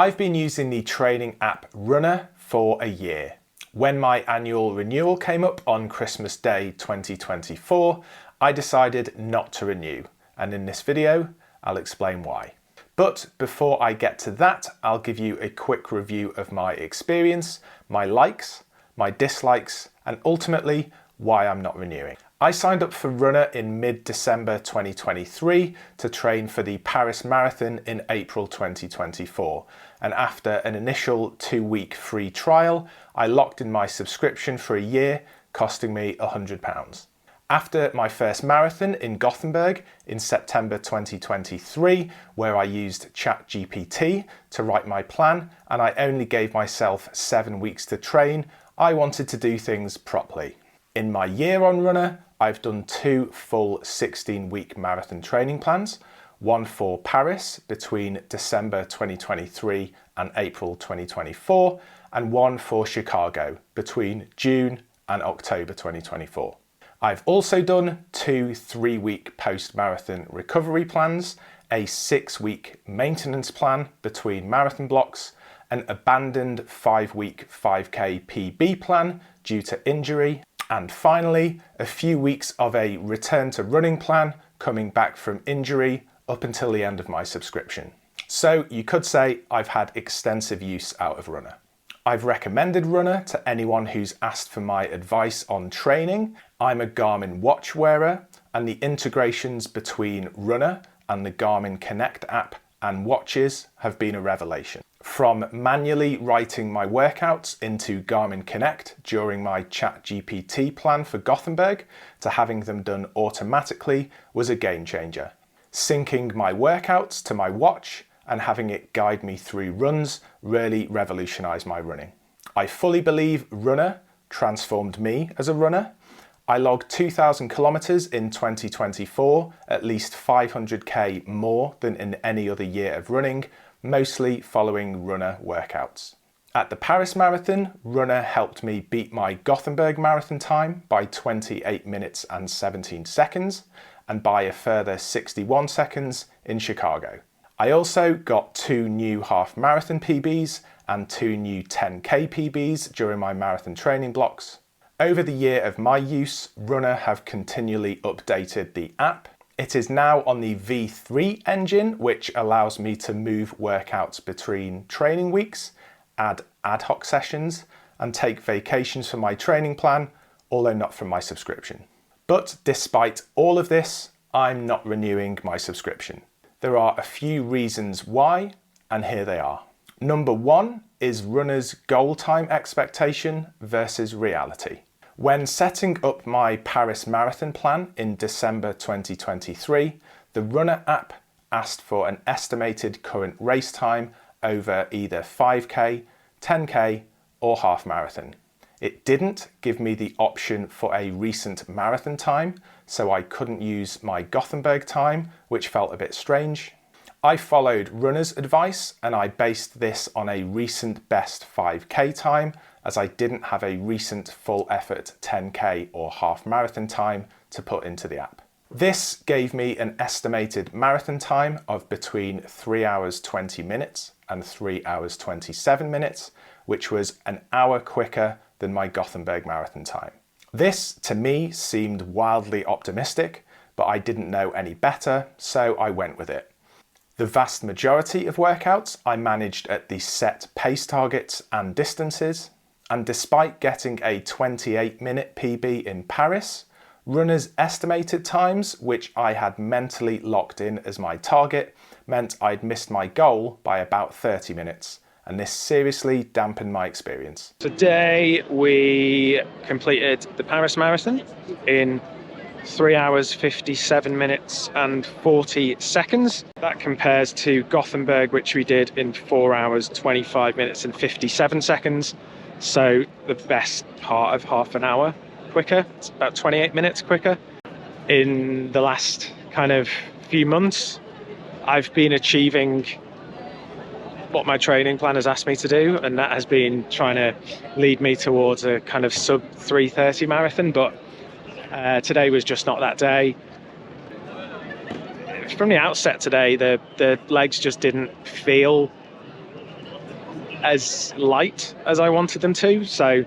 I've been using the training app RUNNA for a year. When my annual renewal came up on Christmas Day 2024, I decided not to renew, and in this video, I'll explain why. But before I get to that, I'll give you a quick review of my experience, my likes, my dislikes, and ultimately why I'm not renewing. I signed up for RUNNA in mid-December 2023 to train for the Paris Marathon in April 2024, and after an initial 2-week free trial, I locked in my subscription for a year, costing me £100. After my first marathon in Gothenburg in September 2023, where I used ChatGPT to write my plan and I only gave myself 7 weeks to train, I wanted to do things properly. In my year on RUNNA, I've done 2 full 16-week marathon training plans, one for Paris between December 2023 and April 2024, and one for Chicago between June and October 2024. I've also done 2 3-week post-marathon recovery plans, a 6-week maintenance plan between marathon blocks, an abandoned 5-week 5K PB plan due to injury, and finally, a few weeks of a return to running plan coming back from injury up until the end of my subscription. So you could say I've had extensive use out of RUNNA. I've recommended RUNNA to anyone who's asked for my advice on training. I'm a Garmin watch wearer, and the integrations between RUNNA and the Garmin Connect app and watches have been a revelation. From manually writing my workouts into Garmin Connect during my ChatGPT plan for Gothenburg to having them done automatically was a game changer. Syncing my workouts to my watch and having it guide me through runs really revolutionized my running. I fully believe RUNNA transformed me as a runner. I logged 2,000 kilometers in 2024, at least 500k more than in any other year of running, mostly following RUNNA workouts. At the Paris Marathon, RUNNA helped me beat my Gothenburg Marathon time by 28 minutes and 17 seconds, and by a further 61 seconds in Chicago. I also got 2 new half marathon PBs and 2 new 10k PBs during my marathon training blocks. Over the year of my use, RUNNA have continually updated the app. It is now on the V3 engine, which allows me to move workouts between training weeks, add ad hoc sessions, and take vacations from my training plan, although not from my subscription. But despite all of this, I'm not renewing my subscription. There are a few reasons why, and here they are. Number 1 is RUNNA's goal time expectation versus reality. When setting up my Paris Marathon plan in December 2023, the RUNNA app asked for an estimated current race time over either 5k, 10k, or half marathon. It didn't give me the option for a recent marathon time, so I couldn't use my Gothenburg time, which felt a bit strange. I followed RUNNA's advice and I based this on a recent best 5k time, as I didn't have a recent full effort 10k or half marathon time to put into the app. This gave me an estimated marathon time of between 3 hours 20 minutes and 3 hours 27 minutes, which was an hour quicker than my Gothenburg marathon time. This, to me, seemed wildly optimistic, but I didn't know any better, so I went with it. The vast majority of workouts I managed at the set pace targets and distances, and despite getting a 28-minute PB in Paris, RUNNA's estimated times, which I had mentally locked in as my target, meant I'd missed my goal by about 30 minutes. And this seriously dampened my experience. Today we completed the Paris Marathon in 3 hours 57 minutes and 40 seconds. That compares to Gothenburg, which we did in 4 hours 25 minutes and 57 seconds. So the best part of half an hour quicker. It's about 28 minutes quicker. In the last kind of few months, I've been achieving what my training plan has asked me to do, and that has been trying to lead me towards a kind of sub 3:30 marathon, but today was just not that day. From the outset today, the legs just didn't feel as light as I wanted them to. So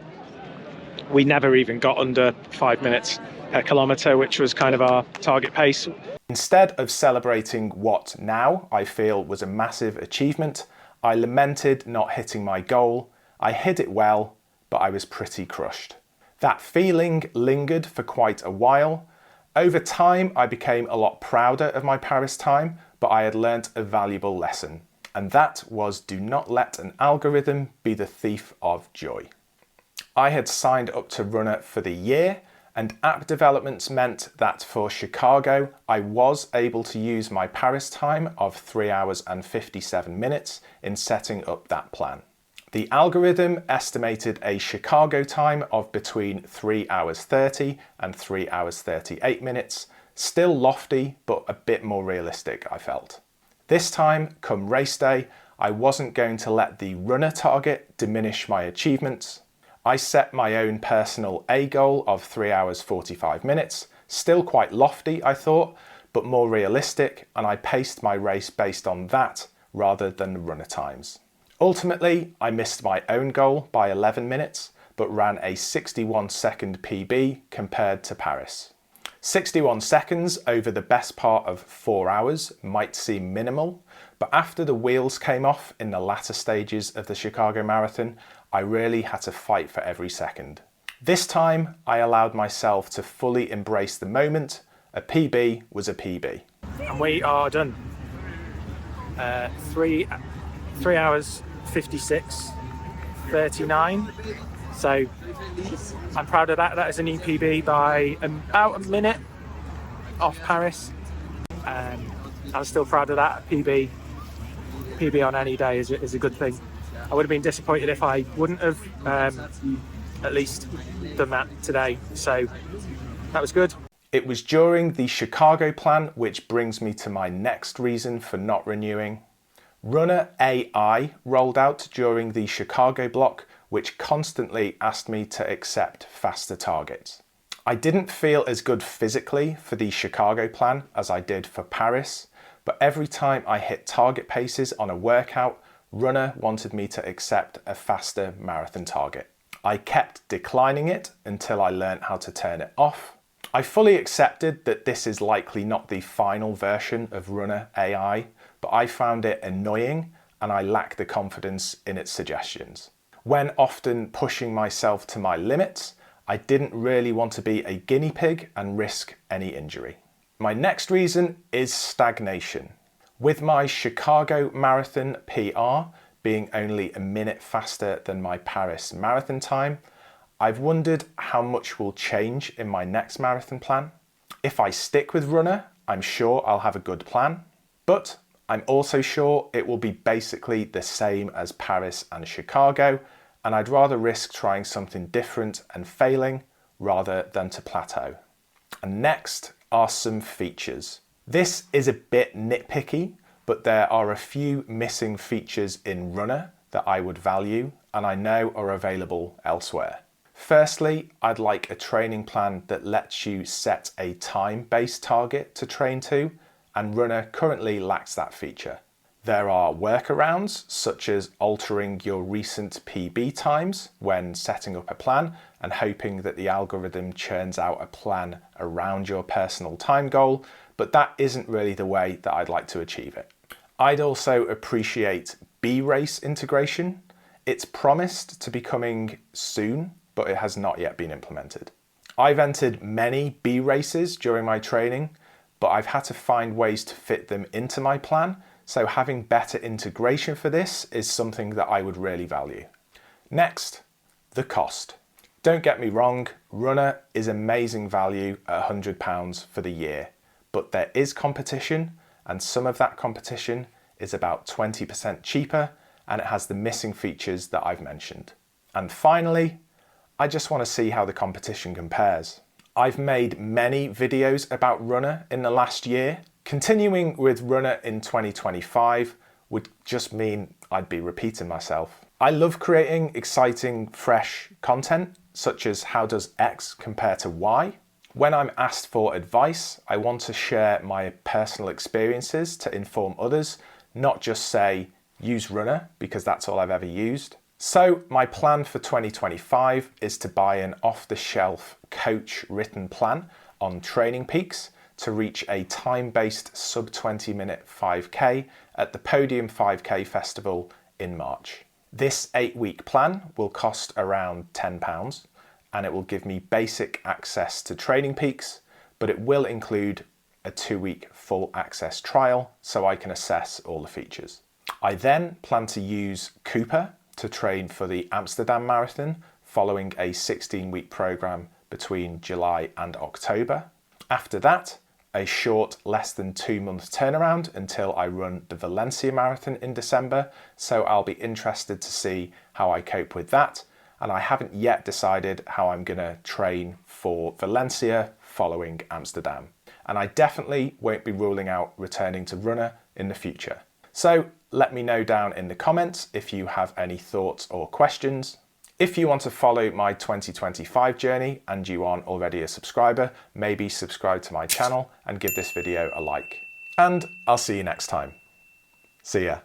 we never even got under 5 minutes per kilometre, which was kind of our target pace. Instead of celebrating what now I feel was a massive achievement, I lamented not hitting my goal. I hit it well, but I was pretty crushed. That feeling lingered for quite a while. Over time, I became a lot prouder of my Paris time, but I had learnt a valuable lesson, and that was do not let an algorithm be the thief of joy. I had signed up to Runner for the year, and app developments meant that for Chicago, I was able to use my Paris time of 3 hours and 57 minutes in setting up that plan. The algorithm estimated a Chicago time of between 3 hours 30 and 3 hours 38 minutes, still lofty, but a bit more realistic, I felt. This time, come race day, I wasn't going to let the runner target diminish my achievements. I set my own personal A goal of 3 hours 45 minutes, still quite lofty I thought, but more realistic, and I paced my race based on that rather than the runner times. Ultimately, I missed my own goal by 11 minutes, but ran a 61-second PB compared to Paris. 61 seconds over the best part of 4 hours might seem minimal, but after the wheels came off in the latter stages of the Chicago Marathon, I really had to fight for every second. This time, I allowed myself to fully embrace the moment. A PB was a PB. And we are done. 3 hours 56:39. So I'm proud of that. That is a new PB by about a minute off Paris. I'm still proud of that. PB on any day is a good thing. I would have been disappointed if I wouldn't have at least done that today. So that was good. It was during the Chicago plan, which brings me to my next reason for not renewing. RUNNA AI rolled out during the Chicago block, which constantly asked me to accept faster targets. I didn't feel as good physically for the Chicago plan as I did for Paris, but every time I hit target paces on a workout, Runner wanted me to accept a faster marathon target. I kept declining it until I learned how to turn it off. I fully accepted that this is likely not the final version of RUNNA AI, but I found it annoying and I lacked the confidence in its suggestions. When often pushing myself to my limits, I didn't really want to be a guinea pig and risk any injury. My next reason is stagnation. With my Chicago Marathon PR being only a minute faster than my Paris marathon time, I've wondered how much will change in my next marathon plan. If I stick with Runner, I'm sure I'll have a good plan, but I'm also sure it will be basically the same as Paris and Chicago, and I'd rather risk trying something different and failing rather than to plateau. And next are some features. This is a bit nitpicky, but there are a few missing features in Runner that I would value and I know are available elsewhere. Firstly, I'd like a training plan that lets you set a time-based target to train to, and Runner currently lacks that feature. There are workarounds, such as altering your recent PB times when setting up a plan and hoping that the algorithm churns out a plan around your personal time goal, but that isn't really the way that I'd like to achieve it. I'd also appreciate B-race integration. It's promised to be coming soon, but it has not yet been implemented. I've entered many B races during my training, but I've had to find ways to fit them into my plan, so having better integration for this is something that I would really value. Next, the cost. Don't get me wrong, Runner is amazing value at £100 for the year, but there is competition, and some of that competition is about 20% cheaper, and it has the missing features that I've mentioned. And finally, I just want to see how the competition compares. I've made many videos about Runner in the last year. Continuing with Runner in 2025 would just mean I'd be repeating myself. I love creating exciting, fresh content, such as how does X compare to Y? When I'm asked for advice, I want to share my personal experiences to inform others, not just say, use Runner because that's all I've ever used. So my plan for 2025 is to buy an off-the-shelf coach written plan on Training Peaks to reach a time-based sub 20-minute 5K at the Podium 5K Festival in March. This 8-week plan will cost around £10 and it will give me basic access to Training Peaks, but it will include a 2-week full access trial so I can assess all the features. I then plan to use Cooper to train for the Amsterdam Marathon following a 16-week program between July and October. After that, a short, less than 2-month turnaround until I run the Valencia Marathon in December, so I'll be interested to see how I cope with that, and I haven't yet decided how I'm going to train for Valencia following Amsterdam. And I definitely won't be ruling out returning to Runner in the future. So let me know down in the comments if you have any thoughts or questions. If you want to follow my 2025 journey and you aren't already a subscriber, maybe subscribe to my channel and give this video a like. And I'll see you next time. See ya.